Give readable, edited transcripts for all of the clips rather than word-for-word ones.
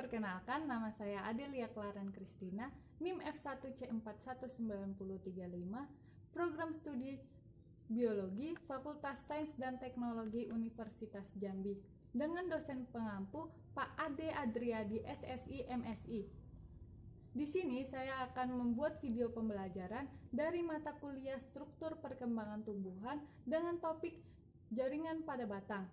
perkenalkan, nama saya Adelia Claren Kristina, NIM F1C419035, Program Studi Biologi, Fakultas Sains dan Teknologi Universitas Jambi, dengan dosen pengampu Pak Ade Adriadi SSI MSI. Di sini saya akan membuat video pembelajaran dari mata kuliah Struktur Perkembangan Tumbuhan dengan topik jaringan pada batang.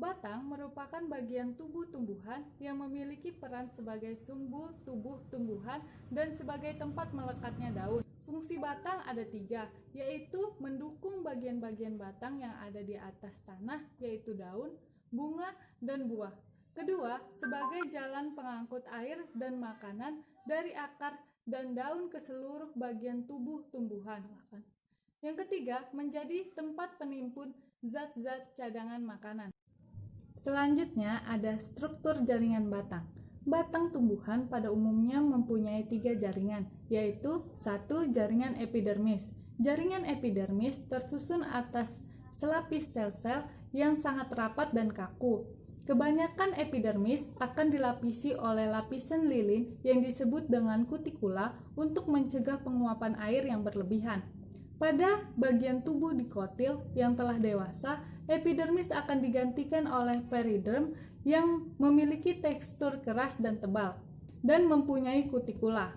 Batang merupakan bagian tubuh tumbuhan yang memiliki peran sebagai sumbu tubuh tumbuhan dan sebagai tempat melekatnya daun. Fungsi batang ada 3, yaitu mendukung bagian-bagian batang yang ada di atas tanah, yaitu daun, bunga, dan buah. Kedua, sebagai jalan pengangkut air dan makanan dari akar dan daun ke seluruh bagian tubuh tumbuhan. Yang ketiga, menjadi tempat penimbun zat-zat cadangan makanan. Selanjutnya ada struktur jaringan batang. Batang tumbuhan pada umumnya mempunyai 3 jaringan, yaitu 1. Jaringan epidermis. Jaringan epidermis tersusun atas selapis sel-sel yang sangat rapat dan kaku. Kebanyakan epidermis akan dilapisi oleh lapisan lilin yang disebut dengan kutikula untuk mencegah penguapan air yang berlebihan. Pada bagian tubuh dikotil yang telah dewasa, epidermis akan digantikan oleh periderm yang memiliki tekstur keras dan tebal dan mempunyai kutikula.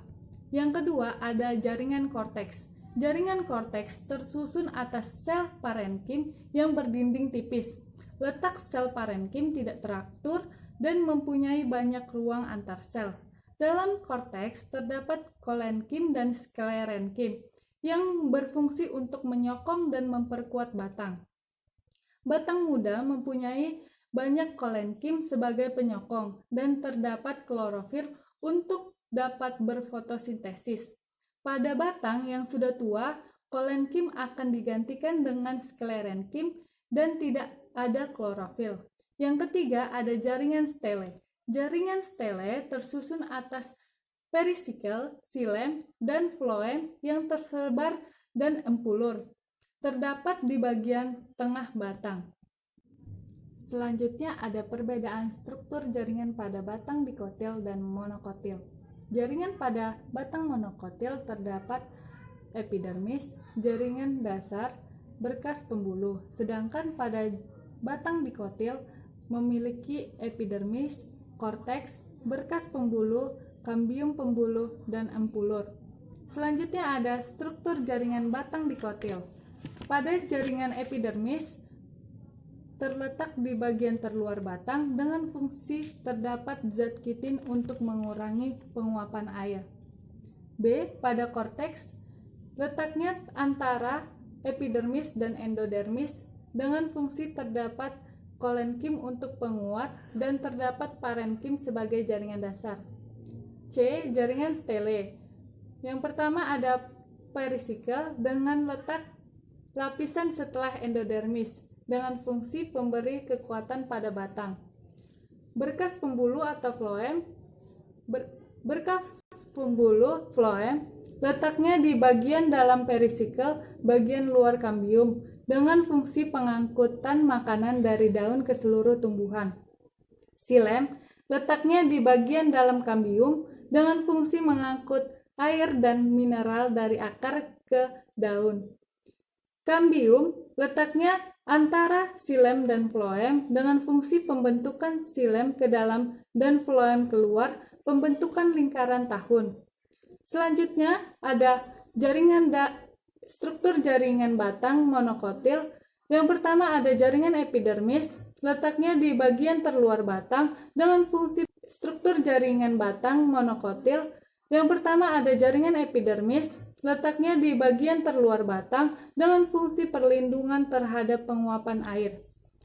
Yang kedua ada jaringan korteks. Jaringan korteks tersusun atas sel parenkim yang berdinding tipis. Letak sel parenkim tidak teratur dan mempunyai banyak ruang antar sel. Dalam korteks terdapat kolenkim dan sklerenkim yang berfungsi untuk menyokong dan memperkuat batang. Batang muda mempunyai banyak kolenkim sebagai penyokong dan terdapat klorofil untuk dapat berfotosintesis. Pada batang yang sudah tua, kolenkim akan digantikan dengan sklerenkim dan tidak ada klorofil. Yang ketiga ada jaringan stele. Jaringan stele tersusun atas perisikel, xilem, dan floem yang tersebar dan empulur. Terdapat di bagian tengah batang. Selanjutnya ada perbedaan struktur jaringan pada batang dikotil dan monokotil. Jaringan pada batang monokotil terdapat epidermis, jaringan dasar, berkas pembuluh. Sedangkan pada batang dikotil memiliki epidermis, korteks, berkas pembuluh, kambium pembuluh, dan empulur. Selanjutnya ada struktur jaringan batang dikotil. Pada jaringan epidermis terletak di bagian terluar batang dengan fungsi terdapat zat kitin untuk mengurangi penguapan air. B. Pada korteks letaknya antara epidermis dan endodermis dengan fungsi terdapat kolenkim untuk penguat dan terdapat parenkim sebagai jaringan dasar. C. Jaringan stele. Yang pertama ada perisikel dengan letak lapisan setelah endodermis dengan fungsi pemberi kekuatan pada batang. Berkas pembuluh atau floem. Berkas pembuluh floem letaknya di bagian dalam perisikel bagian luar kambium dengan fungsi pengangkutan makanan dari daun ke seluruh tumbuhan. Xilem letaknya di bagian dalam kambium dengan fungsi mengangkut air dan mineral dari akar ke daun. Kambium letaknya antara xilem dan floem dengan fungsi pembentukan xilem ke dalam dan floem keluar, pembentukan lingkaran tahun. Selanjutnya ada struktur jaringan batang monokotil. Yang pertama ada jaringan epidermis, letaknya di bagian terluar batang dengan fungsi struktur jaringan batang monokotil. Yang pertama ada jaringan epidermis, letaknya di bagian terluar batang dengan fungsi perlindungan terhadap penguapan air.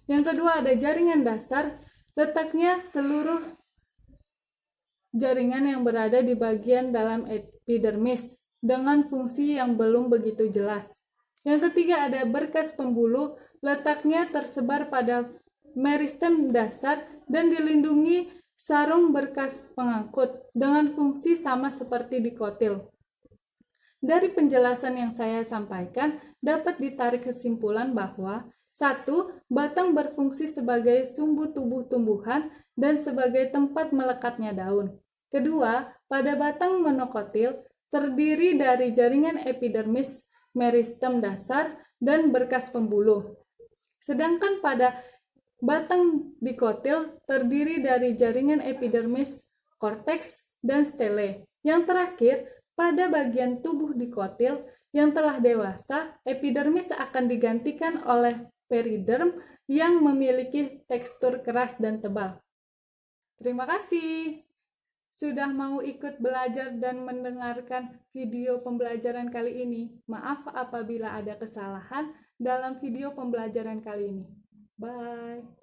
Yang kedua ada jaringan dasar, letaknya seluruh jaringan yang berada di bagian dalam epidermis dengan fungsi yang belum begitu jelas. Yang ketiga ada berkas pembuluh, letaknya tersebar pada meristem dasar dan dilindungi sarung berkas pengangkut dengan fungsi sama seperti dikotil. Dari penjelasan yang saya sampaikan, dapat ditarik kesimpulan bahwa 1. Batang berfungsi sebagai sumbu tubuh tumbuhan dan sebagai tempat melekatnya daun. Kedua, pada batang monokotil terdiri dari jaringan epidermis, meristem dasar, dan berkas pembuluh. Sedangkan pada batang dikotil terdiri dari jaringan epidermis, korteks, dan stele. Yang terakhir, pada bagian tubuh dikotil yang telah dewasa, epidermis akan digantikan oleh periderm yang memiliki tekstur keras dan tebal. Terima kasih sudah mau ikut belajar dan mendengarkan video pembelajaran kali ini. Maaf apabila ada kesalahan dalam video pembelajaran kali ini. Bye.